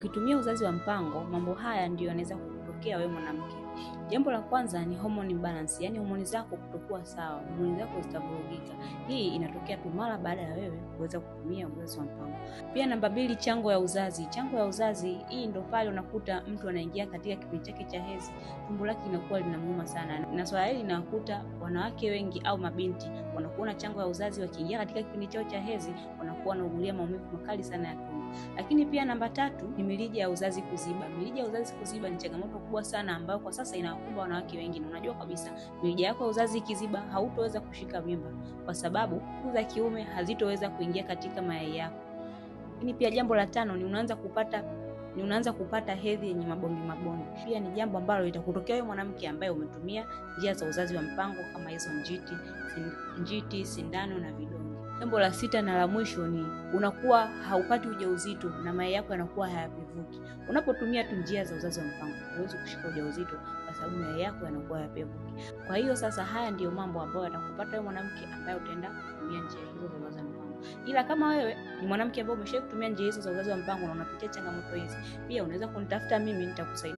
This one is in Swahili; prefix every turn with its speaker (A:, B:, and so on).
A: Ukitumia uzazi wa mpango, mambo haya ndio yanaweza kutokea wewe mwanamke. Jambo la kwanza ni hormone imbalance, yani homoni zako kutokuwa sawa, homoni zako zitavurugika. Hii inatokea tu mara baada ya wewe kuweza kutumia uzazi wa mpango. Pia namba 2, chango ya uzazi. Chango ya uzazi hii ndio pale unakuta mtu anaingia katika kipindi chake cha hedhi, tumbo lake linakuwa linamuuma sana. Na swala hili linakuta wanawake wengi au mabinti wanakuwa na chango ya uzazi, wakiingia katika kipindi chao cha hedhi wanakuwa wanaugulia maumivu makali sana ya tumbo. Lakini pia namba 3 ni mirija ya uzazi kuziba. Mirija ya uzazi kuziba ni changamoto kubwa sana ambayo kwa sasa inawakumba wanawake wengi. Na unajua kabisa mirija yako ya uzazi ikiziba hautoweza kushika mimba kwa sababu nguvu za kiume hazitoweza kuingia katika mayai yako. Lakini pia jambo la 5 ni unaanza kupata hedhi yenye mabonge. Pia ni jambo ambalo litakutokea wewe mwanamke ambaye umetumia njia za uzazi wa mpango kama hizo njiti, sindano na vidonge. Jambo la 6 na la mwisho ni unakuwa haupati ujauzito na mayai yako yanakuwa hayapevuki. Unapotumia tu njia za uzazi wa mpango huwezi kushika ujauzito kwa sababu mayai yako yanakuwa hayapevuki. Kwa hiyo sasa haya ndiyo mambo ambayo yatakupata wewe mwanamke ambaye utaenda kutumia njia hizo za uzazi wa mpango. Ila kama wewe ni mwanamke ambaye umeshawahi kutumia njia hizo za uzazi wa mpango na unapitia changamoto hizi, pia unaweza kunitafuta mimi, nitakusaidia.